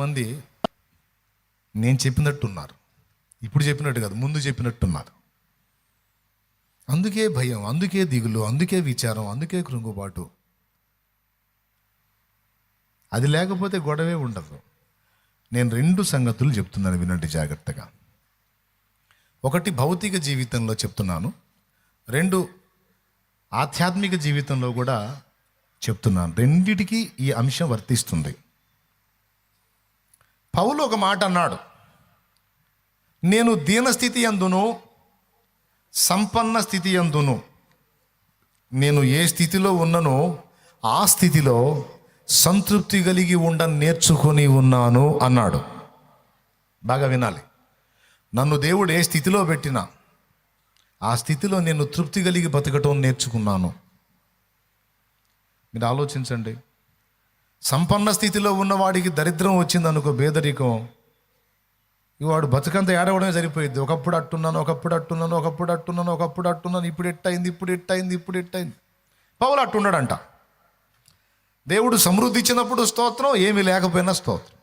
చాలామంది నేను చెప్పినట్టున్నారు, ఇప్పుడు చెప్పినట్టు కాదు, ముందు చెప్పినట్టున్నారు. అందుకే భయం, అందుకే దిగులు, అందుకే విచారం, అందుకే కృంగుబాటు. అది లేకపోతే గొడవే ఉండదు. నేను 2 సంగతులు చెప్తున్నాను, వినండి జాగ్రత్తగా. ఒకటి భౌతిక జీవితంలో చెప్తున్నాను, 2 ఆధ్యాత్మిక జీవితంలో కూడా చెప్తున్నాను. రెండిటికి ఈ అంశం వర్తిస్తుంది. పౌలు ఒక మాట అన్నాడు, నేను దీనస్థితి యందును సంపన్న స్థితి యందును, నేను ఏ స్థితిలో ఉన్ననో ఆ స్థితిలో సంతృప్తి కలిగి నేర్చుకొని ఉన్నాను అన్నాడు. బాగా వినాలి. నన్ను దేవుడు ఏ స్థితిలో పెట్టినా ఆ స్థితిలో నేను తృప్తి కలిగి బతకటం నేర్చుకున్నాను. మీరు ఆలోచించండి. సంపన్న స్థితిలో ఉన్నవాడికి దరిద్రం వచ్చిందనుకో, పేదరికం, వాడు బతుకంతా ఏడవడమే సరిపోయింది. ఒకప్పుడు అట్టున్నాను, ఒకప్పుడు అట్టున్నాను, ఒకప్పుడు అట్టున్నాను, ఒకప్పుడు అట్టున్నాను, ఇప్పుడు ఎట్టయింది, ఇప్పుడు ఎట్టయింది, ఇప్పుడు ఎట్టయింది. పౌలు అట్టున్నాడంట. దేవుడు సమృద్ధి ఇచ్చినప్పుడు స్తోత్రం, ఏమీ లేకపోయినా స్తోత్రం.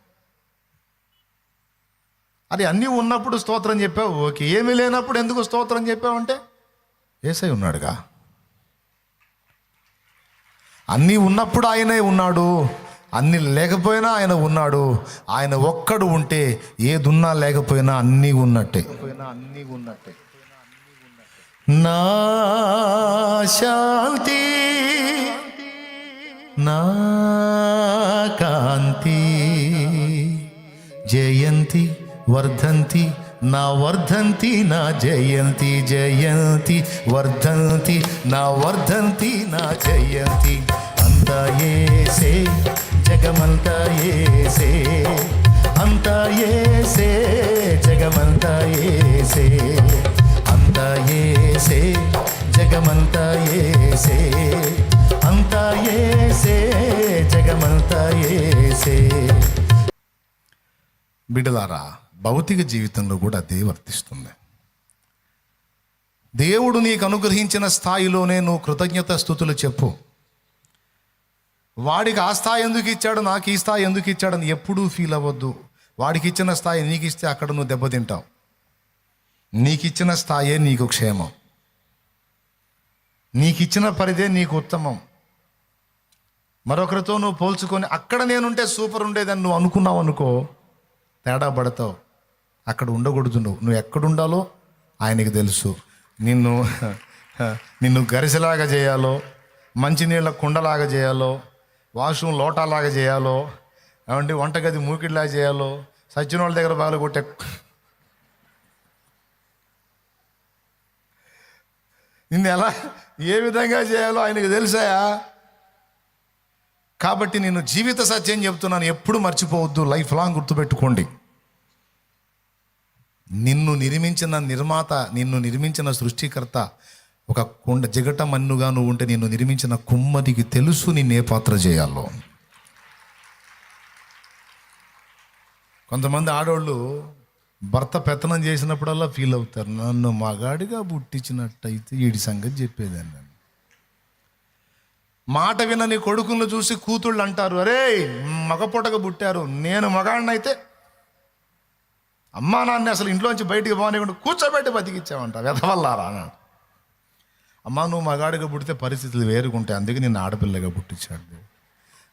అది అన్నీ ఉన్నప్పుడు స్తోత్రం చెప్పావు ఓకే, ఏమీ లేనప్పుడు ఎందుకు స్తోత్రం చెప్పావంటే యేసయ్య ఉన్నాడుగా. అన్నీ ఉన్నప్పుడు ఆయనే ఉన్నాడు, అన్నీ లేకపోయినా ఆయన ఉన్నాడు. ఆయన ఒక్కడు ఉంటే ఏదున్నా లేకపోయినా అన్నీ ఉన్నట్టే. నా శాంతి, నా కాంతి, జయంతి వర్ధంతి, నా వర్ధంతి, నా జయంతి, జయంతి వర్ధంతి, నా వర్ధంతి, నా జయంతి. అంతా యేసే, జగమంతా యేసే, అంతా యేసే, జగమంతా యేసే, అంతా యేసే, జగమంతా యేసే, అంతా యేసే, జగమంతా యేసే. బిడ్డలారా, భౌతిక జీవితంలో కూడా అదే వర్తిస్తుంది. దేవుడు నీకు అనుగ్రహించిన స్థాయిలోనే నువ్వు కృతజ్ఞత స్తుతులు చెప్పు. వాడికి ఆ స్థాయి ఎందుకు ఇచ్చాడు, నాకు ఈ స్థాయి ఎందుకు ఇచ్చాడని ఎప్పుడూ ఫీల్ అవ్వద్దు. వాడికి ఇచ్చిన స్థాయి నీకు ఇస్తే అక్కడ నువ్వు దెబ్బతింటావు. నీకు ఇచ్చిన స్థాయే నీకు క్షేమం, నీకు ఇచ్చిన పరిదే నీకు ఉత్తమం. మరొకరితో నువ్వు పోల్చుకొని అక్కడ నేనుంటే సూపర్ ఉండేదని నువ్వు అనుకున్నావు అనుకో, తేడా పడతావు. అక్కడ ఉండకూడదు. నువ్వు ఎక్కడుండాలో ఆయనకి తెలుసు. నిన్ను గరిసెలాగా చేయాలో, మంచినీళ్ళ కుండలాగా చేయాలో, వాష్రూమ్ లోటాలాగా చేయాలో, ఏమంటే వంటగది మూకిడిలాగా చేయాలో, సచ్చిన వాళ్ళ దగ్గర బాగా కొట్టే నిన్ను ఎలా ఏ విధంగా చేయాలో ఆయనకి తెలుసాయా. కాబట్టి నేను జీవిత సత్యం చెప్తున్నాను, ఎప్పుడు మర్చిపోవద్దు, లైఫ్ లాంగ్ గుర్తుపెట్టుకోండి. నిన్ను నిర్మించిన నిర్మాత, నిన్ను నిర్మించిన సృష్టికర్త ఒక కుండ జిగట మన్నుగా నువ్వు ఉంటే నిన్ను నిర్మించిన కుమ్మరికి తెలుసు నిన్నే పాత్ర చేయాలో. కొంతమంది ఆడవాళ్ళు భర్త పెత్తనం చేసినప్పుడల్లా ఫీల్ అవుతారు, నన్ను మగాడిగా పుట్టించినట్టయితే వీడి సంగతి చెప్పేదాన్ని. మాట వినని కొడుకులను చూసి కూతుళ్ళు అంటారు, అరే మగపొటగా పుట్టారు, నేను మగాడినైతే అమ్మా నాన్న అసలు ఇంట్లోంచి బయటికి పోనీకుండా కూర్చోబెట్టి బతికిచ్చావంట, వెధవల్లారా అన్నాడు. అమ్మా నువ్వు మగాడిగా పుట్టితే పరిస్థితులు వేరుగుంటాయి, అందుకే నిన్ను ఆడపిల్లగా పుట్టించాడు.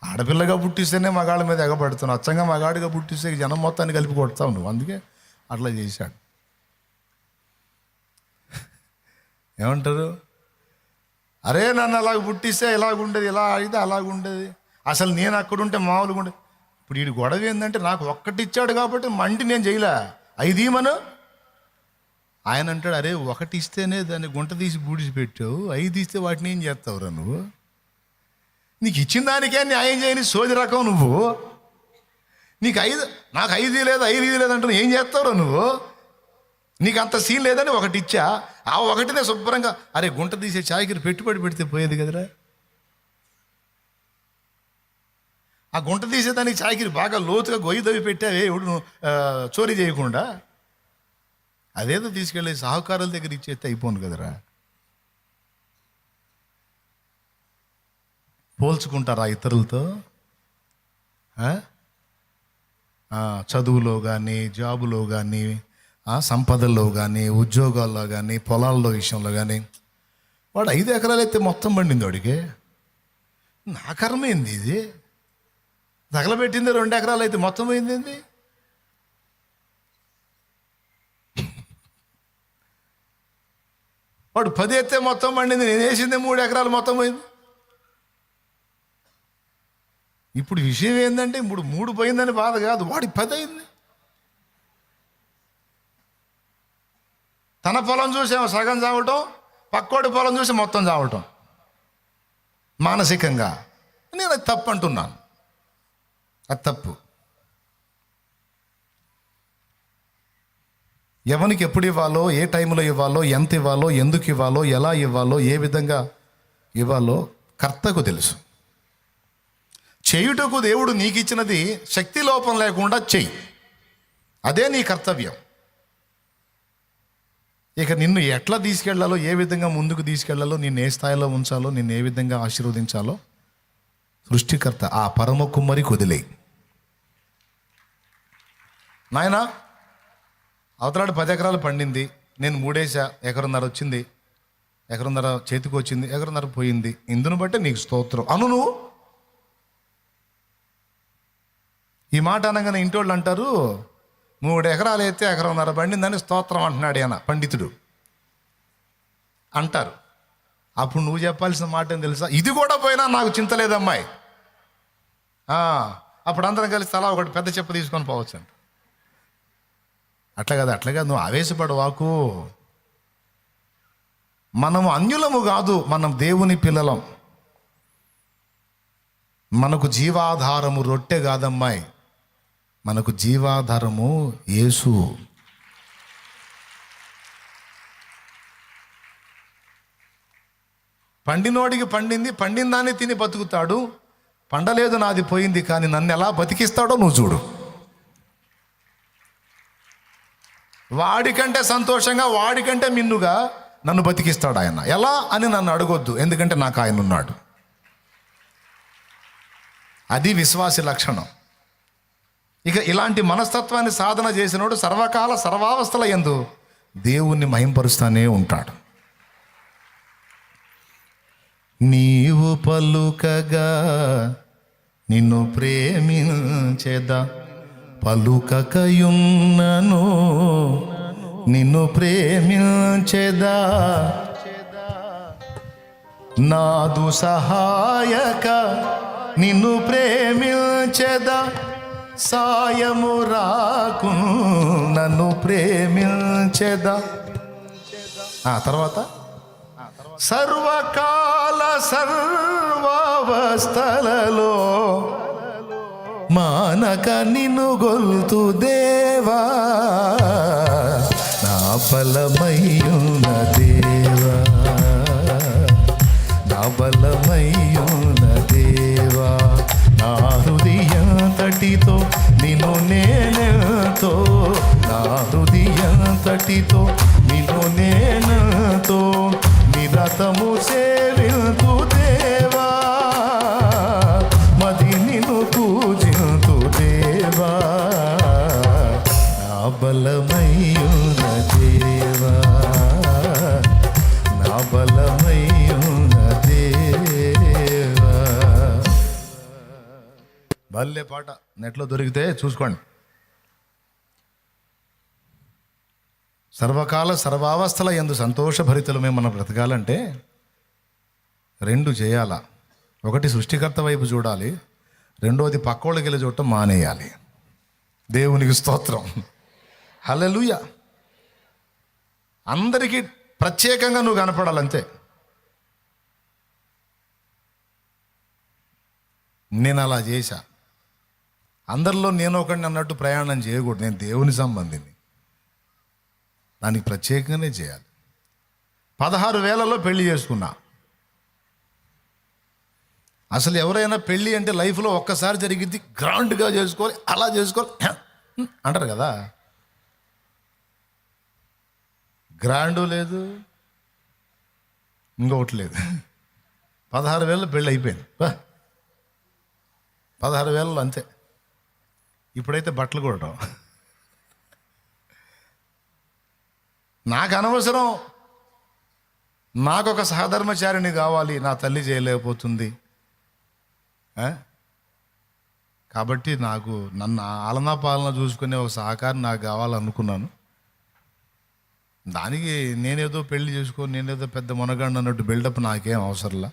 ఆడపిల్లగా పుట్టిస్తేనే మగాళ్ళ మీద ఎగబడుతున్నావు, అచ్చంగా మగాడిగా పుట్టిస్తే జనం మొత్తాన్ని కలిపి కొడతావు నువ్వు, అందుకే అట్లా చేశాడు. ఏమంటారు, అరే నన్ను అలాగ పుట్టిస్తే ఇలాగుండేది, ఇలా అయితే అలాగుండేది, అసలు నేను అక్కడుంటే మామూలుగా ఉండేది. ఇప్పుడు వీడి గొడవ ఏంటంటే నాకు ఒక్కటిచ్చాడు కాబట్టి మంటి నేను చేయలే, 5 ఇవ్వమను. ఆయన అంటాడు, అరే 1 ఇస్తేనే దాన్ని గుంట తీసి బూడిసి పెట్టావు, 5 ఇస్తే వాటిని ఏం చేస్తావురా నువ్వు, నీకు ఇచ్చిన దానికే న్యాయం చేయని సోది రకం నువ్వు. నీకు 5, నాకు 5 లేదు 5 లేదంటే ఏం చేస్తావురా నువ్వు, నీకు అంత సీన్ లేదని 1 ఇచ్చా, ఆ 1నే శుభ్రంగా అరే గుంట తీసే చాయకి పెట్టుబడి పెడితే పోయేది కదరా. ఆ గుంట తీసేదానికి చాయకి బాగా లోతుగా గొయ్యి దవ్వి పెట్టావే ఇప్పుడు చోరీ చేయకుండా, అదేదో తీసుకెళ్ళి సహకారుల దగ్గర ఇచ్చేస్తే అయిపోను కదరా. పోల్చుకుంటారా ఇతరులతో? చదువులో కానీ, జాబులో కానీ, సంపదల్లో కానీ, ఉద్యోగాల్లో కానీ, పొలాల్లో విషయంలో కానీ. వాడు 5 ఎకరాలు అయితే మొత్తం పండింది వాడికి. నా కర్మ ఏంది ఇది? తగలబెట్టింది 2 ఎకరాలు అయితే మొత్తం పోయింది ఏంది? వాడు 10 ఎత్తే మొత్తం పండింది, నేను వేసింది 3 ఎకరాలు మొత్తం పోయింది. ఇప్పుడు విషయం ఏంటంటే ఇప్పుడు 3 పోయిందని బాధ కాదు, వాడి 10 అయింది. తన పొలం చూసేమో సగం చావటం, పక్కోడి పొలం చూసి మొత్తం చావటం. మానసికంగా నేను అది తప్పు అంటున్నాను, అది తప్పు. ఎవరికి ఎప్పుడు ఇవ్వాలో, ఏ టైంలో ఇవ్వాలో, ఎంత ఇవ్వాలో, ఎందుకు ఇవ్వాలో, ఎలా ఇవ్వాలో, ఏ విధంగా ఇవ్వాలో కర్తకు తెలుసు. చేయుటకు దేవుడు నీకు ఇచ్చినది శక్తి లోపం లేకుండా చెయ్యి, అదే నీ కర్తవ్యం. ఇక నిన్ను ఎట్లా తీసుకెళ్లాలో, ఏ విధంగా ముందుకు తీసుకెళ్లాలో, నిన్ను ఏ స్థాయిలో ఉంచాలో, నిన్ను ఏ విధంగా ఆశీర్వదించాలో సృష్టికర్త ఆ పరమ కుమ్మరి వదిలేయి. నాయనా, అవతలాడు 10 ఎకరాలు పండింది, నేను 3 వేసా, 1.5 ఎకరం వచ్చింది, 1.5 ఎకరం చేతికి వచ్చింది, 1.5 ఎకరం పోయింది, ఇందును బట్టే నీకు స్తోత్రం అను. నువ్వు ఈ మాట అనగానే ఇంటోళ్ళు అంటారు, 3 ఎకరాలు అయితే 1.5 ఎకరం పండిందని స్తోత్రం అంటున్నాడు ఆయన పండితుడు అంటారు. అప్పుడు నువ్వు చెప్పాల్సిన మాట ఏం తెలుసా? ఇది కూడా పోయినా నాకు చింత లేదమ్మాయి. అప్పుడు అందరం కలిసి తలా ఒకటి పెద్ద చెప్ప తీసుకొని పోవచ్చు అంట. అట్లా కాదు, నువ్వు ఆవేశపడు వాకు. మనము అన్యులము కాదు, మనం దేవుని పిల్లలం. మనకు జీవాధారము రొట్టె కాదమ్మాయి, మనకు జీవాధారము యేసు. పండినోడికి పండింది, పండిన దాన్ని తిని బతుకుతాడు. పండలేదు నాది పోయింది, కానీ నన్ను ఎలా బతికిస్తాడో నువ్వు చూడు. వాడికంటే సంతోషంగా, వాడికంటే మిన్నుగా నన్ను బతికిస్తాడు ఆయన. ఎలా అని నన్ను అడగొద్దు, ఎందుకంటే నాకు ఆయన ఉన్నాడు. అది విశ్వాసి లక్షణం. ఇక ఇలాంటి మనస్తత్వాన్ని సాధన చేసినోడు సర్వకాల సర్వావస్థల యందు దేవుణ్ణి మహింపరుస్తానే ఉంటాడు. నీవు పలుకగా నిన్ను ప్రేమించెదా, పలుకకయున్నను నిన్ను ప్రేమించెదా, నాదు సహాయక నిన్ను ప్రేమించెదా, సాయము రాకు నన్ను ప్రేమించెదా. తర్వాత సర్వకాల సర్వావస్థలలో మానక నిన్ను గొల్తు దేవా, నా బలమయ్యున్న దేవా, నా బలమయ్యున్న దేవా, నా హృదయంతటితో నిన్ను నేనెంతో, నా హృదయంతటితో నిన్ను నేనెంతో నిరతము సేవింతు దేవా, మది నిన్ను పూజింతు దేవా, నా బలమయ్యున్న దేవా, నా బలమయ్యున్న దేవా. భలే పాట, నెట్లో దొరికితే చూసుకోండి. సర్వకాల సర్వావస్థల యందు సంతోషభరితులమే మనం బ్రతకాలంటే 2 చేయాల. ఒకటి సృష్టికర్త వైపు చూడాలి, రెండోది పక్కోళ్ళకి వెళ్ళి చూడటం మానేయాలి. దేవునికి స్తోత్రం, హల్లెలూయా. అందరికీ ప్రత్యేకంగా నువ్వు కనపడాలంతే. నేను అలా చేశా, అందరిలో నేను ఒకడిని అన్నట్టు ప్రయాణం చేయకూడదు. నేను దేవుని సంబంధిని, దానికి ప్రత్యేకంగానే చేయాలి. 16,000లో పెళ్లి చేసుకున్నా. అసలు ఎవరైనా పెళ్ళి అంటే లైఫ్లో ఒక్కసారి జరిగింది, గ్రాండ్గా చేసుకోవాలి, అలా చేసుకోవాలి అంటారు కదా. గ్రాండు లేదు, ఇంకొకటి లేదు. 16,000లో పెళ్ళి అయిపోయింది. 16,000లో అంతే. ఇప్పుడైతే బట్టలు కొట్టడం నాకు అనవసరం. నాకు ఒక సహధర్మచారిణి కావాలి, నా తల్లి చేయలేకపోతుంది. కాబట్టి నాకు నన్ను ఆలనా పాలన చూసుకునే ఒక సహకారం నాకు కావాలనుకున్నాను. దానికి నేనేదో పెళ్లి చేసుకొని నేనేదో పెద్ద మునగాడు అన్నట్టు బిల్డప్ నాకేం అవసరంలా.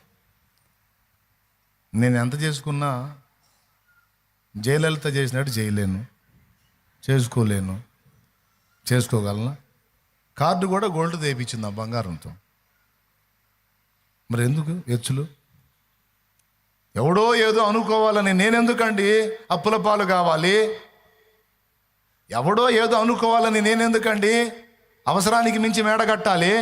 నేను ఎంత చేసుకున్నా జయలలిత చేసినట్టు చేయలేను, చేసుకోలేను. చేసుకోగలనా? కార్డు కూడా గోల్డ్ తెప్పించింది ఆ బంగారంతో. మరి ఎందుకు హెచ్చులు? ఎవడో ఏదో అనుకోవాలని నేనెందుకండి అప్పుల పాలు కావాలి? ఎవడో ఏదో అనుకోవాలని నేనెందుకండి అవసరానికి మించి మేడ కట్టాలి?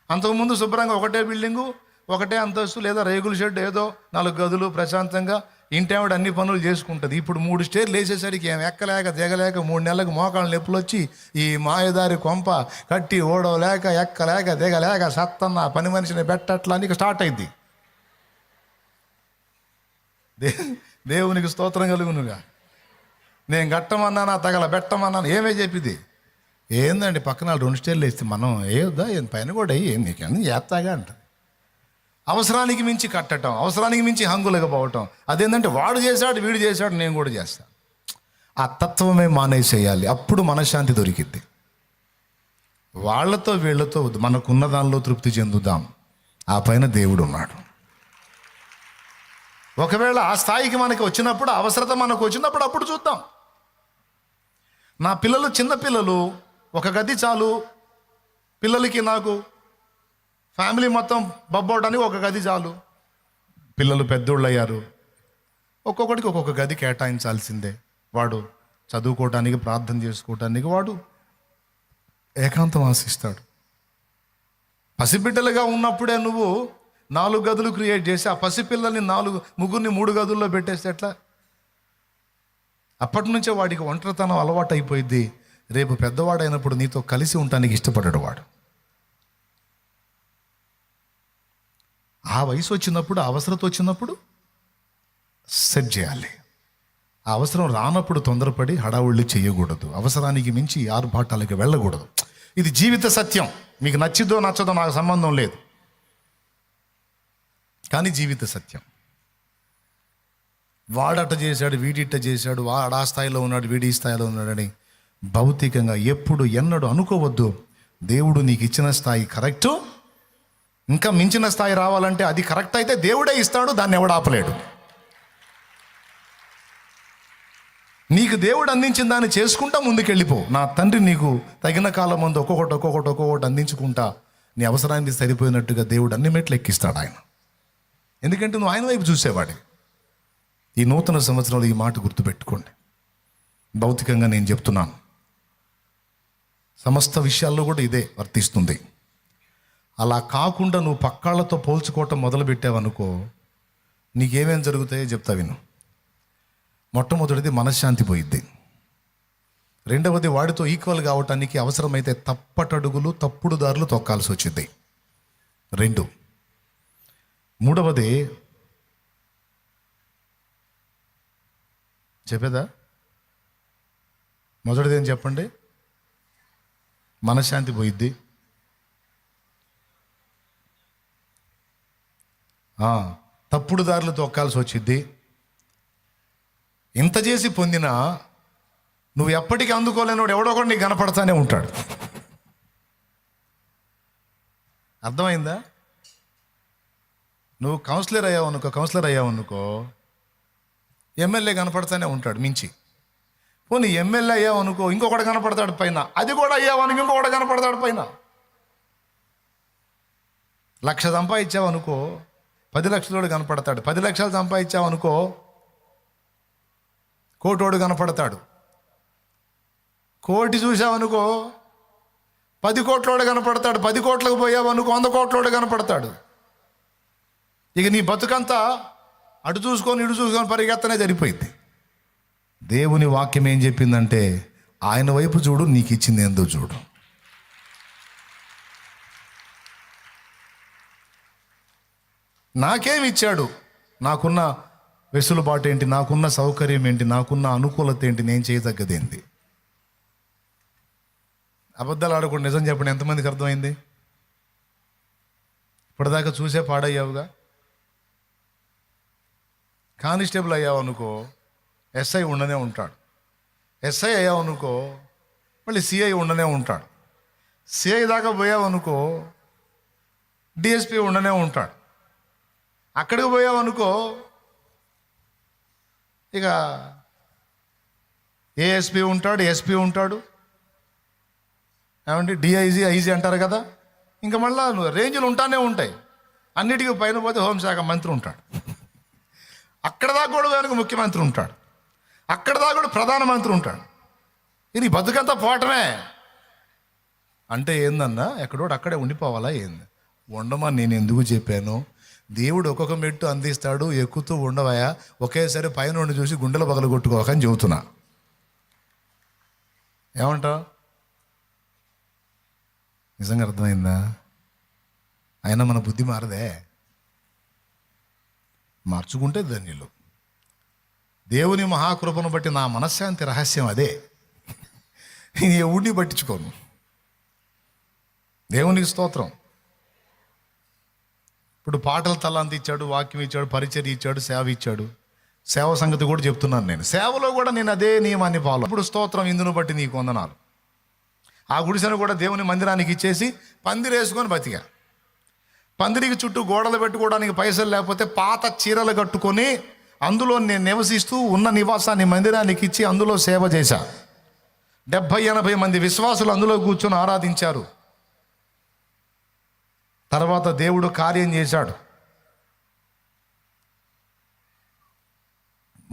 అంతకుముందు శుభ్రంగా ఒకటే బిల్డింగు, ఒకటే అంతస్తు, లేదా రేగుల షెడ్, ఏదో 4 గదులు ప్రశాంతంగా ఇంటేవిడ అన్ని పనులు చేసుకుంటుంది. ఇప్పుడు 3 స్టేర్లు వేసేసరికి ఏం ఎక్కలేక దిగలేక 3 నెలలకు మోకాళ్ళ నొప్పులు వచ్చి ఈ మాయదారి కొంప కట్టి ఓడవలేక ఎక్కలేక దిగలేక సత్తన్న పని మనిషిని పెట్టట్లా నీకు స్టార్ట్ అయింది. దేవునికి స్తోత్రం కలుగునుగా. నేను గట్టమన్నానా తగల పెట్టమన్నాను ఏమే చెప్పింది. ఏందండి పక్కన 2 స్టేర్లు వేస్తే మనం ఏదా ఏం పైన కూడా ఏం నీకు చేస్తాగా అంట. అవసరానికి మించి కట్టడం, అవసరానికి మించి హంగులుగా పోవటం. అదేంటంటే వాడు చేశాడు వీడు చేశాడు నేను కూడా చేస్తాను. ఆ తత్వమే మానేసేయాలి. అప్పుడు మనశ్శాంతి దొరికిద్ది. వాళ్ళతో వీళ్ళతో మనకున్న దానిలో తృప్తి చెందుదాం. ఆ పైన దేవుడు ఉన్నాడు. ఒకవేళ ఆ స్థాయికి మనకి వచ్చినప్పుడు, అవసరత మనకు వచ్చినప్పుడు అప్పుడు చూద్దాం. నా పిల్లలు చిన్నపిల్లలు, 1 గది చాలు పిల్లలకి. నాకు ఫ్యామిలీ మొత్తం బబ్బోవడానికి 1 గది చాలు. పిల్లలు పెద్దోళ్ళు అయ్యారు, ఒక్కొక్కడికి ఒక్కొక్క గది కేటాయించాల్సిందే. వాడు చదువుకోవటానికి, ప్రార్థన చేసుకోవటానికి వాడు ఏకాంతం ఆశిస్తాడు. పసిబిడ్డలుగా ఉన్నప్పుడే నువ్వు 4 గదులు క్రియేట్ చేసి ఆ పసిపిల్లల్ని 3 గదుల్లో పెట్టేస్తే ఎట్లా? అప్పటి నుంచే వాడికి ఒంటరితనం అలవాటు అయిపోయింది. రేపు పెద్దవాడైనప్పుడు నీతో కలిసి ఉండటానికి ఇష్టపడ్డాడు వాడు. ఆ వయసు వచ్చినప్పుడు, అవసరత వచ్చినప్పుడు సెట్ చేయాలి. ఆ అవసరం రానప్పుడు తొందరపడి హడావుళ్ళు చేయకూడదు. అవసరానికి మించి ఆర్భాటాలకి వెళ్ళకూడదు. ఇది జీవిత సత్యం. మీకు నచ్చిదో నచ్చదో నాకు సంబంధం లేదు, కానీ జీవిత సత్యం. వాడట చేశాడు, వీడిట చేశాడు, వాడు ఆ స్థాయిలో ఉన్నాడు, వీడి ఈ స్థాయిలో ఉన్నాడని భౌతికంగా ఎప్పుడు ఎన్నడూ అనుకోవద్దు. దేవుడు నీకు ఇచ్చిన స్థాయి కరెక్టు. ఇంకా మించిన స్థాయి రావాలంటే అది కరెక్ట్ అయితే దేవుడే ఇస్తాడు, దాన్ని ఎవడు ఆపలేడు. నీకు దేవుడు అందించిన దాన్ని చేసుకుంటా ముందుకెళ్ళిపో. నా తండ్రి నీకు తగిన కాలం ముందు ఒక్కొక్కటి అందించుకుంటా నీ అవసరానికి సరిపోయినట్టుగా దేవుడు అన్ని మెట్లు ఎక్కిస్తాడు ఆయన. ఎందుకంటే నువ్వు ఆయన వైపు చూసేవాడే. ఈ నూతన సంవత్సరంలో ఈ మాట గుర్తుపెట్టుకోండి. భౌతికంగా నేను చెప్తున్నాను, సమస్త విషయాల్లో కూడా ఇదే వర్తిస్తుంది. అలా కాకుండా నువ్వు పక్కాళ్ళతో పోల్చుకోవటం మొదలుపెట్టావనుకో, నీకేమేం జరుగుతాయో చెప్తా విను. మొట్టమొదటిది మనశ్శాంతి పోయిద్ది. రెండవది వాడితో ఈక్వల్ కావటానికి అవసరమైతే తప్పటడుగులు, తప్పుడు దారులు తొక్కాల్సి వచ్చింది. 2. మూడవది చెప్పేదా? మొదటిది ఏం చెప్పండి? మనశ్శాంతి పోయిద్ది. తప్పుడు దారులు తొక్కాల్సి వచ్చింది. ఇంత చేసి పొందినా నువ్వు ఎప్పటికీ అందుకోలేనివాడు ఎవడో ఒకటి నీకు కనపడతానే ఉంటాడు. అర్థమైందా? నువ్వు కౌన్సిలర్ అయ్యావనుకో ఎమ్మెల్యే కనపడతానే ఉంటాడు మించి. పోనీ ఎమ్మెల్యే అయ్యావనుకో ఇంకొకటి కనపడతాడు పైన. అది కూడా అయ్యావనుకో ఇంకొకటి కనపడతాడు పైన. 1,00,000 సంపాదించావనుకో 10 లక్షలోడు కనపడతాడు. 10 లక్షలు సంపాదించావనుకో 1 కోటోడు కనపడతాడు. 1 కోటి చూసావనుకో 10 కోట్లోడు కనపడతాడు. 10 కోట్లకు పోయావనుకో 100 కోట్లోడు కనపడతాడు. ఇక నీ బతుకంతా అటు చూసుకొని ఇటు చూసుకొని పరిగెత్తనే సరిపోయింది. దేవుని వాక్యం ఏం చెప్పిందంటే, ఆయన వైపు చూడు, నీకు ఇచ్చింది ఏందో చూడు. నాకేమి ఇచ్చాడు? నాకున్న వెసులుబాటు ఏంటి, నాకున్న సౌకర్యం ఏంటి, నాకున్న అనుకూలత ఏంటి, నేను చేయదగ్గదేంటి. అబద్ధాలు ఆడకుండా నిజం చెప్పండి, ఎంతమందికి అర్థమైంది? ఇప్పటిదాకా చూసే పాడయ్యావుగా. కానిస్టేబుల్ అయ్యావు అనుకో, ఎస్ఐ ఉండనే ఉంటాడు. ఎస్ఐ అయ్యావు అనుకో, మళ్ళీ సిఐ ఉండనే ఉంటాడు. సిఐ దాకా పోయావు అనుకో, డిఎస్పి ఉండనే ఉంటాడు. అక్కడికి పోయావు అనుకో, ఇక ఏఎస్పి ఉంటాడు, ఎస్పి ఉంటాడు, ఏమంటే డిఐజీ ఐజీ అంటారు కదా. ఇంకా మళ్ళా రేంజ్లు ఉంటానే ఉంటాయి. అన్నిటికీ పైన పోతే హోంశాఖ మంత్రి ఉంటాడు. అక్కడ దాకా కూడా కనుక ముఖ్యమంత్రి ఉంటాడు. అక్కడ దాకా కూడా ప్రధానమంత్రి ఉంటాడు. ఇది బతుకంతా పోవటమే అంటే ఏందన్నా, ఎక్కడోడు అక్కడే ఉండిపోవాలా ఏంది? ఉండమని నేను ఎందుకు చెప్పాను? దేవుడు ఒక్కొక్క మెట్టు అందిస్తాడు, ఎక్కుతూ ఉండవయా, ఒకేసారి పైన చూసి గుండెలు పగలగొట్టుకోకని చెబుతున్నా. ఏమంటావు? నిజంగా అర్థమైందా? అయినా మన బుద్ధి మారదే. మార్చుకుంటే ధన్యులు. దేవుని మహాకృపను బట్టి నా మనశ్శాంతి రహస్యం అదే. నేను ఎవడిని పట్టించుకోను. దేవునికి స్తోత్రం. ఇప్పుడు పాటల తలాంతి ఇచ్చాడు, వాక్యం ఇచ్చాడు, పరిచర్య ఇచ్చాడు, సేవ ఇచ్చాడు. సేవ సంగతి కూడా చెప్తున్నాను నేను. సేవలో కూడా నేను అదే నియమాన్ని ఫాలో. ఇప్పుడు స్తోత్రం, ఇందును బట్టి నీకు వందనాలు. ఆ గుడిసెను కూడా దేవుని మందిరానికి ఇచ్చేసి పందిరేసుకొని బతికా. పందిరికి చుట్టూ గోడలు పెట్టుకోవడానికి పైసలు లేకపోతే పాత చీరలు కట్టుకొని అందులో నేను నివసిస్తూ ఉన్న నివాసాన్ని మందిరానికి ఇచ్చి అందులో సేవ చేశా. 70-80 మంది విశ్వాసులు అందులో కూర్చొని ఆరాధించారు. తర్వాత దేవుడు కార్యం చేశాడు.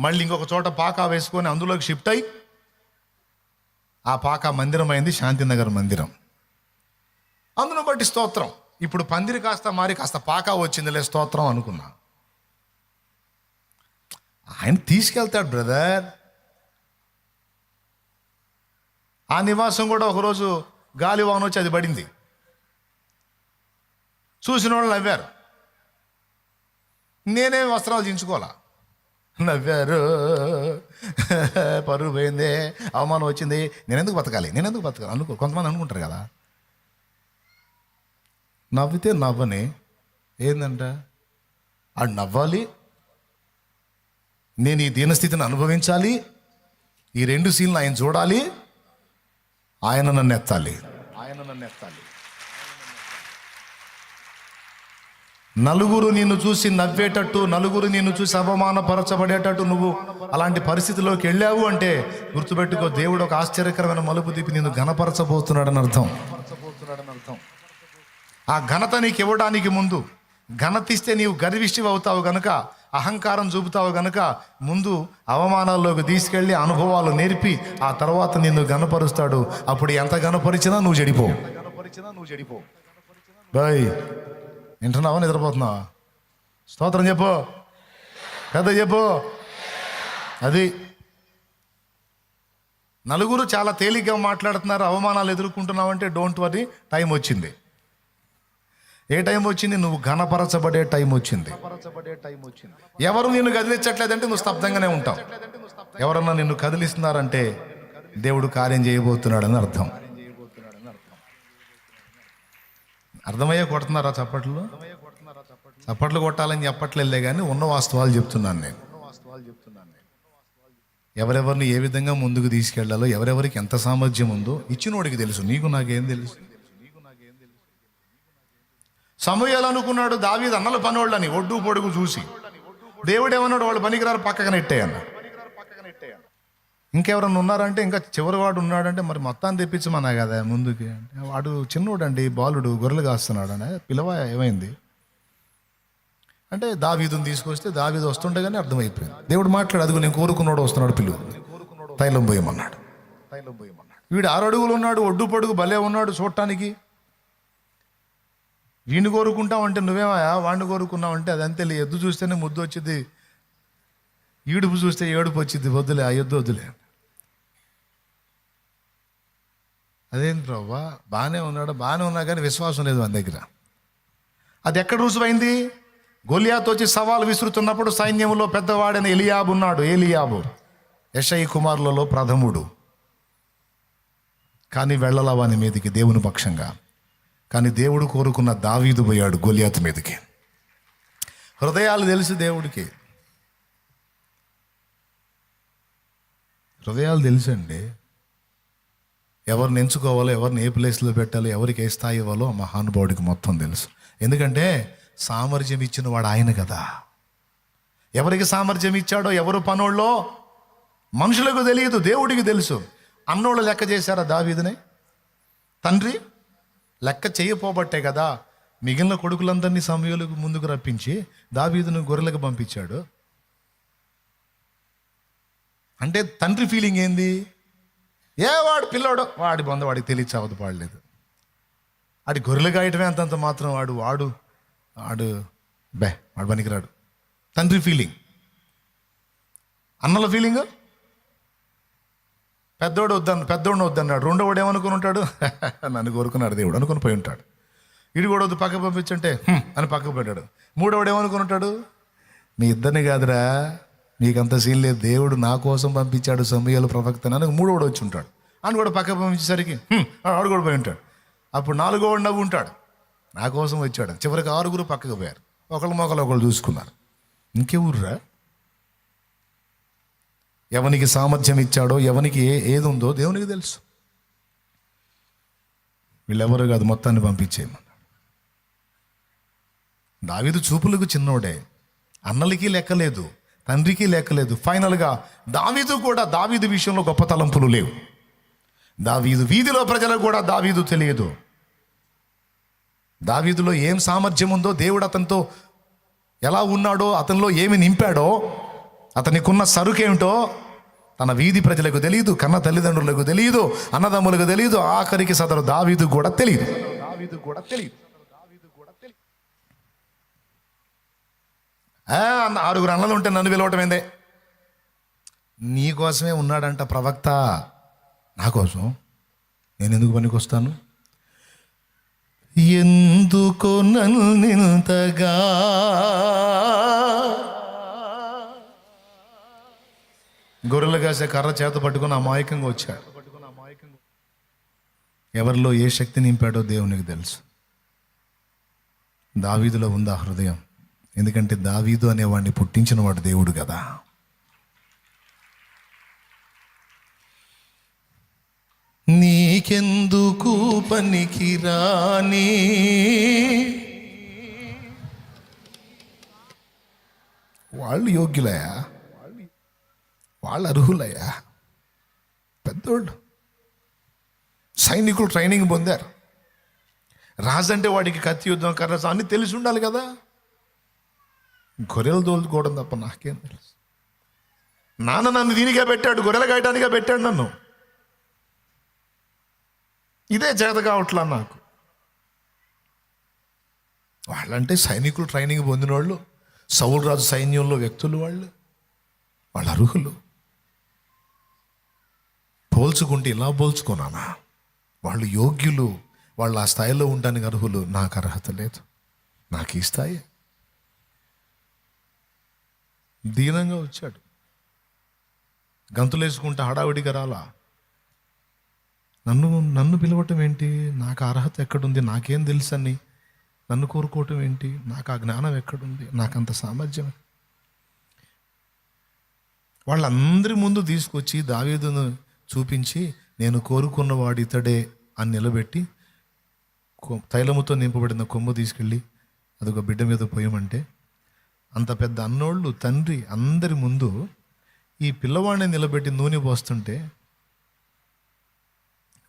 మళ్ళీ ఇంకొక చోట పాకా వేసుకొని అందులోకి షిఫ్ట్ అయి ఆ పాకా మందిరం అయింది, శాంతినగర్ మందిరం. అందును బట్టి స్తోత్రం. ఇప్పుడు పందిరి కాస్త మారి కాస్త పాకా వచ్చిందిలే, స్తోత్రం అనుకున్నా. ఆయన తీసుకెళ్తాడు బ్రదర్. ఆ నివాసం కూడా ఒకరోజు గాలివాన వచ్చి అది పడింది. చూసిన వాళ్ళు నవ్వారు. నేనే వస్త్రాలు దించుకోవాలా, నవ్వారు. పరువు పోయిందే, అవమానం వచ్చింది, నేనెందుకు బతకాలి కొంతమంది అనుకుంటారు కదా. నవ్వితే నవ్వని ఏందంట, ఆడు నవ్వాలి, నేను ఈ దీనస్థితిని అనుభవించాలి, ఈ 2 సీన్లు ఆయన చూడాలి, ఆయన నన్ను ఎత్తాలి. నలుగురు నిన్ను చూసి నవ్వేటట్టు, నలుగురు నిన్ను చూసి అవమానపరచబడేటట్టు నువ్వు అలాంటి పరిస్థితిలోకి వెళ్ళావు అంటే గుర్తుపెట్టుకో, దేవుడు ఒక ఆశ్చర్యకరమైన మలుపు తిప్పి నిన్ను ఘనపరచబోతున్నాడని అర్థం. ఆ ఘనత నీకు ఇవ్వడానికి ముందు, ఘనతిస్తే నీవు గర్విష్టివి అవుతావు గనుక, అహంకారం చూపుతావు గనుక, ముందు అవమానాల్లోకి తీసుకెళ్ళి అనుభవాలు నేర్పి ఆ తర్వాత నిన్ను ఘనపరుస్తాడు. అప్పుడు ఎంత ఘనపరిచినా నువ్వు చెడిపో. బాయ్ వింటున్నావా, నిద్రపోతున్నావా? స్తోత్రం చెప్పు, పెద్ద చెప్పు. అది నలుగురు చాలా తేలిగ్గా మాట్లాడుతున్నారు, అవమానాలు ఎదుర్కొంటున్నావంటే డోంట్ వరీ, టైం వచ్చింది. ఏ టైం వచ్చింది? నువ్వు ఘనపరచబడే టైం వచ్చింది. ఎవరు నిన్ను కదిలించట్లేదంటే నువ్వు స్తబ్దంగానే ఉంటావు. ఎవరన్నా నిన్ను కదిలిస్తున్నారంటే దేవుడు కార్యం చేయబోతున్నాడని అర్థం. అర్థమయ్యే కొడుతున్నారా చప్పట్లు? చప్పట్లు కొట్టాలని చెప్పట్లేదులే కానీ ఉన్న వాస్తవాలు చెప్తున్నాను నేను. ఎవరెవరిని ఏ విధంగా ముందుకు తీసుకెళ్లాలో, ఎవరెవరికి ఎంత సామర్థ్యం ఉందో ఇచ్చినోడికి తెలుసు, నీకు నాకేం తెలుసు. సమూయేలు అనుకున్నాడు దావీదు అన్నల పనోళ్ళని ఒడ్డు పొడుగు చూసి. దేవుడు ఏమన్నాడు, వాళ్ళు పనికిరారు, పక్కన నెట్టేయన్న. ఇంకెవరన్నా ఉన్నారంటే, ఇంకా చివరి వాడు ఉన్నాడంటే మరి మొత్తాన్ని తెప్పించమన్నా కదా ముందుకి. అంటే వాడు చిన్నోడండి, బాలుడు, గొర్రెలు కాస్తున్నాడు అని. పిలవ ఏమైంది అంటే దావీదుని తీసుకొస్తే దావీదు వస్తుండగానే అర్థమైపోయింది. దేవుడు మాట్లాడు, అదిగో నేను కోరుకున్నాడు వస్తున్నాడు, పిలువు, తైలం పోయమన్నాడు. వీడు 6 అడుగులు ఉన్నాడు, ఒడ్డు పొడుగు భలే ఉన్నాడు చూడటానికి. వీడిని కోరుకుంటావంటే నువ్వేమయా, వాడిని కోరుకున్నావంటే అదంతే. ఎద్దు చూస్తేనే ముద్దు వచ్చింది, ఈడుపు చూస్తే ఏడుపు వచ్చింది, వద్దులే ఆ ఎద్దు వద్దులే. అదేంటి ప్రవ్వా, బాగానే ఉన్నా కానీ విశ్వాసం లేదు మన దగ్గర. అది ఎక్కడ రుజువైంది? గొలియాతు వచ్చి సవాలు విసురుతున్నప్పుడు సైన్యంలో పెద్దవాడైన ఎలియాబు ఉన్నాడు. ఏలియాబు యెషయి కుమారులలో ప్రథముడు. కానీ వెళ్ళలా వాని మీదకి దేవుని పక్షంగా. కానీ దేవుడు కోరుకున్న దావీదు పోయాడు గొలియాతు మీదకి. హృదయాలు తెలుసు దేవుడికి, హృదయాలు తెలుసండి. ఎవరిని ఎంచుకోవాలో, ఎవరిని ఏ ప్లేస్లో పెట్టాలో, ఎవరికి ఏ స్థాయి ఇవ్వాలో ఆ మహానుభావుడికి మొత్తం తెలుసు. ఎందుకంటే సామర్థ్యం ఇచ్చిన వాడు ఆయన కదా. ఎవరికి సామర్థ్యం ఇచ్చాడో, ఎవరు పనోళ్ళో మనుషులకు తెలియదు, దేవుడికి తెలుసు. అన్నోళ్ళు లెక్క చేశారా దావీదుని? తండ్రి లెక్క చేయపోబట్టే కదా మిగిలిన కొడుకులందరినీ సమూయేలుకు ముందుకు రప్పించి దావీదును గొర్రెలకు పంపించాడు. అంటే తండ్రి ఫీలింగ్ ఏంది? ఏ వాడు పిల్లోడు, వాడి బొంద వాడికి తెలియచి అవదు పాడలేదు, వాడి గొర్రెలు కాయటమే అంతంత మాత్రం, వాడు వాడు వాడు వాడు పనికిరాడు. తండ్రి ఫీలింగ్. అన్నల ఫీలింగ్, పెద్దోడిని వద్దన్నాడు. రెండోవాడు ఏమనుకుని ఉంటాడు? నన్ను కోరుకున్నాడు దేవుడు అనుకుని పోయి ఉంటాడు. ఇడి కూడా వద్దు పక్కకు పంపించుంటే అని పక్కకు పెట్టాడు. మూడోవాడు ఏమనుకుని ఉంటాడు? మీ ఇద్దరిని కాదురా, నీకంత సీన్ లేదు, దేవుడు నా కోసం పంపించాడు సమూయేలు ప్రవక్తని అని మూడోవాడు వచ్చి ఉంటాడు. అని కూడా పక్కకు పంపించేసరికి వాడు కూడా పోయి ఉంటాడు. అప్పుడు నాలుగోవాడు నవ్వు ఉంటాడు, నా కోసం వచ్చాడు. చివరికి 6 పక్కకు పోయారు. ఒకళ్ళు చూసుకున్నారు. ఇంకెవర్రా? ఎవనికి సామర్థ్యం ఇచ్చాడో, ఎవనికి ఏది ఉందో దేవునికి తెలుసు. వీళ్ళెవరు కాదు, మొత్తాన్ని పంపించేయమన్నాడు. దావీదు చూపులకు చిన్నోడే, అన్నలకి లెక్కలేదు, తండ్రికి లెక్కలేదు. ఫైనల్గా దావీదు విషయంలో గొప్ప తలంపులు లేవు. దావీదు వీధిలో ప్రజలకు కూడా దావీదు తెలియదు. దావీదులో ఏం సామర్థ్యం ఉందో, దేవుడు అతనితో ఎలా ఉన్నాడో, అతనిలో ఏమి నింపాడో, అతనికున్న సరుకేమిటో తన వీధి ప్రజలకు తెలియదు, కన్న తల్లిదండ్రులకు తెలియదు, అన్నదమ్ములకు తెలియదు, ఆఖరికి సదరు దావీదు కూడా తెలియదు. 6 అన్నలు ఉంటే నన్ను పిలవటం ఏందే? నీ కోసమే ఉన్నాడంట ప్రవక్త, నా కోసం నేను ఎందుకు పనికొస్తాను? ఎందుకో నన్నింతగా గొర్రెలు కాసే కర్ర చేత పట్టుకుని అమాయకంగా వచ్చాడు. ఎవరిలో ఏ శక్తి నింపాడో దేవునికి తెలుసు. దావీదులో ఉంది ఆ హృదయం. ఎందుకంటే దావీదు అనేవాడిని పుట్టించిన వాడు దేవుడు కదా. నీకెందుకు పనికి రాని వాళ్ళు యోగ్యులయా, వాళ్ళు అర్హులయ్యా, పెద్దోళ్ళు సైనికులు ట్రైనింగ్ పొందారు. రాజు అంటే వాడికి కత్తి, యుద్ధం, కర్ర అన్నీ తెలిసి ఉండాలి కదా. గొర్రెలు తోలుకోవడం తప్ప నాకేం తెలుసు? నన్ను దీనిగా పెట్టాడు, గొర్రెలు కాయటానిగా పెట్టాడు నన్ను. ఇదే చేత కావట్లా నాకు. వాళ్ళంటే సైనికులు ట్రైనింగ్ పొందిన వాళ్ళు, సౌలు రాజు సైన్యంలో వ్యక్తులు, వాళ్ళు అర్హులు. పోల్చుకుంటే ఇలా పోల్చుకున్నానా? వాళ్ళు యోగ్యులు, వాళ్ళు ఆ స్థాయిలో ఉండడానికి అర్హులు. నాకు అర్హత లేదు, నాకు ఈ స్థాయి. దీనంగా వచ్చాడు, గంతులేసుకుంటే హడావిడిగా రాలా. నన్ను పిలవటం ఏంటి? నాకు అర్హత ఎక్కడుంది? నాకేం తెలుసని నన్ను కోరుకోవటం ఏంటి? నాకు ఆ జ్ఞానం ఎక్కడుంది? నాకంత సామర్థ్యం? వాళ్ళందరి ముందు తీసుకొచ్చి దావీదును చూపించి, నేను కోరుకున్నవాడు ఇతడే అని నిలబెట్టి తైలముతో నింపబడిన కొమ్ము తీసుకెళ్ళి అదొక బిడ్డ మీద పోయమంటే, అంత పెద్ద అన్నోళ్ళు తండ్రి అందరి ముందు ఈ పిల్లవాడిని నిలబెట్టి నూనె పోస్తుంటే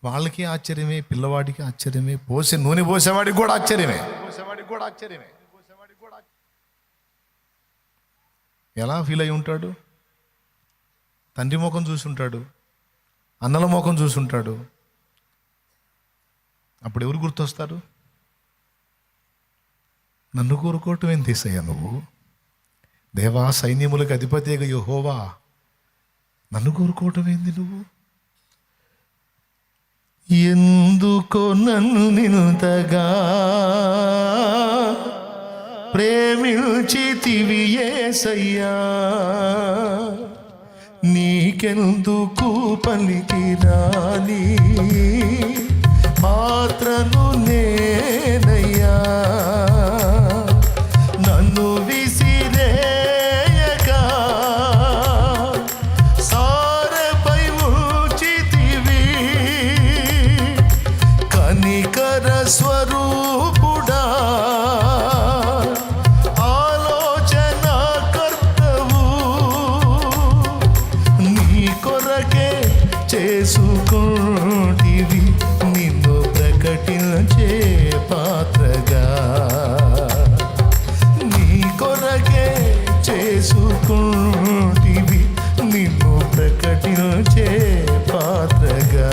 వాళ్ళకి ఆశ్చర్యమే, పిల్లవాడికి ఆశ్చర్యమే, నూనె పోసేవాడికి కూడా ఆశ్చర్యమే. ఎలా ఫీల్ అయి ఉంటాడు? తండ్రి ముఖం చూసుంటాడు, అన్నల ముఖం చూసుంటాడు. అప్పుడు ఎవరు గుర్తొస్తారు? నన్ను కోరుకోవటం ఏం తీసయ్యా నువ్వు? దేవా, సైన్యములకు అధిపతిగా యెహోవా, నన్ను కోరుకోవటం ఏంది నువ్వు? ఎందుకో నన్ను నింతగా ప్రేమించితివి యేసయ్యా, నీకెందుకు పలికిరాని పాత్రను నేనయ్యా. నన్ను విసిరేయక సారెపై ఉంచితివి, కనికర స్వరూపుడా, ఆలోచన కర్తవు, నీ కొరకే చేసుకుంటివి నిన్ను ప్రకటించే పాత్రగా, నీ కొరకే చేసుకుంటివి నిన్ను ప్రకటించే పాత్రగా.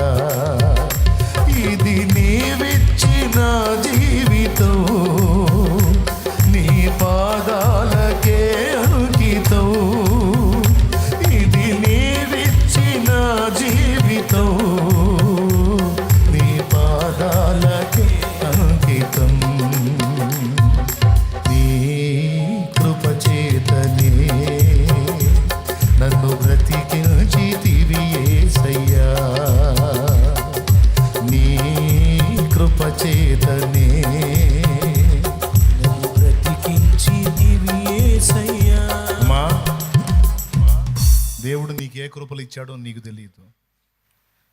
ఇది నీవిచ్చిన జీవితం, నీ పాదాలకే అంకితం. ఇది నీవిచ్చిన జీవితం, నీ పాదాలకే అంకితం. నీ కృప చేతనే నన్ను బ్రతికించితివి యేసయ్యా, నీ కృప చేతనే నన్ను బ్రతికించితివి యేసయ్యా. మా దేవుడు నీకు ఏ కృపలు ఇచ్చాడో నీకు తెలియదు.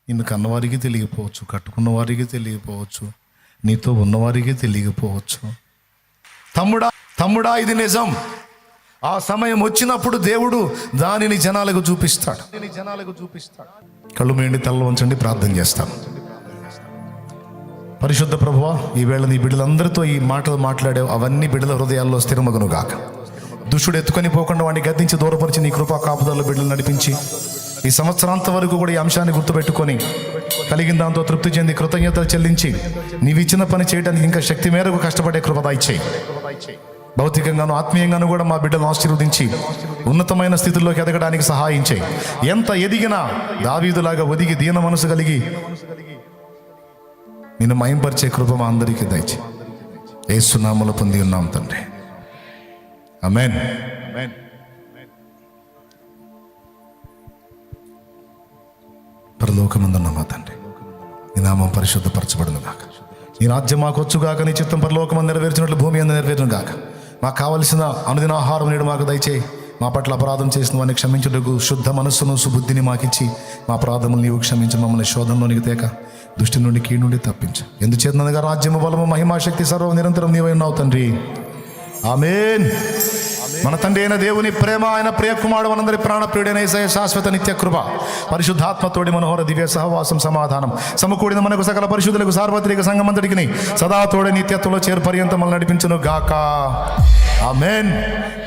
నిన్ను కన్నవారికి తెలియకపోవచ్చు, కట్టుకున్న వారికి తెలియకపోవచ్చు, నీతో ఉన్నవారికి తెలియకపోవచ్చు. తమ్ముడా ఇది నిజం. ఆ సమయం వచ్చినప్పుడు దేవుడు దానిని జనాలకు చూపిస్తాడు. కళ్ళు మేండి తల్ల వంచండి, ప్రార్థన చేస్తాం. పరిశుద్ధ ప్రభువా, ఈవేళ నీ బిడ్డలందరితో ఈ మాటలు మాట్లాడావు, అవన్నీ బిడ్డల హృదయాల్లో స్థిరమగును గాక. దుష్టుడు ఎత్తుకొని పోకుండా వాడిని గద్దించి దూరపరిచి నీ కృపా కాపుదల్లో బిడ్డలు నడిపించి ఈ సంవత్సరాంత వరకు కూడా ఈ అంశాన్ని గుర్తుపెట్టుకొని కలిగిన దాంతో తృప్తి చెంది కృతజ్ఞతలు చెల్లించి నీవిచ్చిన పని చేయడానికి ఇంకా శక్తి మేరకు కష్టపడే కృప దయచేయి. భౌతికంగాను ఆత్మీయంగాను కూడా మా బిడ్డలను ఆశీర్వదించి ఉన్నతమైన స్థితిలోకి ఎదగడానికి సహాయం చేయి. ఎంత ఎదిగినా దావీదులాగా ఒదిగి దీన మనసు కలిగి నిన్ను మయంపరిచే కృప మా అందరికీ దయచేయి. యేసు నామములో పొంది ఉన్నాం తండ్రి, ఆమేన్. పరలోకమందున్న మా తండ్రి, నీ నామం పరిశుద్ధపరచబడును గాక. నీ రాజ్యం మాకు వచ్చుగాక, నీ చిత్తం పరలోకమందు నెరవేర్చినట్లు భూమి అందు నెరవేరును గాక. మాకు కావలసిన అనుదిన ఆహారం నేడు మాకు దయచేయి. మా పట్ల అపరాధం చేసిన వారిని క్షమించుటకు శుద్ధ మనస్సును సుబుద్ధిని మాకిచ్చి మా అపరాధములు నీవు క్షమించి మమ్మల్ని శోధంలోనికి తేక దుష్టి నుండి కీడు నుండి తప్పించు. ఎందుచేతనగా రాజ్యము బలము మహిమాశక్తి సర్వ నిరంతరం నీవై ఉన్నావు తండ్రి, ఆమేన్. మన తండ్రి అయిన దేవుని ప్రేమ, ఆయన ప్రియ కుమారుడు మనందరి ప్రాణప్రియుడైన యేసయ్య శాశ్వత నిత్య కృప, పరిశుద్ధాత్మతోడి మనోహర దివ్య సహవాసం సమాధానం సమకూడిన మనకు సకల పరిశుద్ధులకు సార్వత్రిక సంఘమంతటికి సదా తోడే నిత్యత్వంలో చేరు పర్యంతం మనల్ని నడిపించును గాక, ఆమేన్.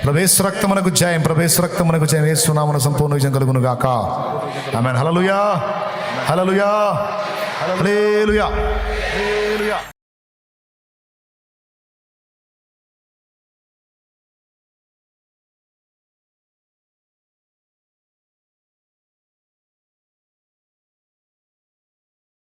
ప్రభేసు రక్తమునకు జయం, ప్రభేసు రక్తమునకు జయం. యేసు నామమున సంపూర్ణ విజయం కలుగును గాక, ఆమేన్. హల్లెలూయా, హల్లెలూయా, హల్లెలూయా.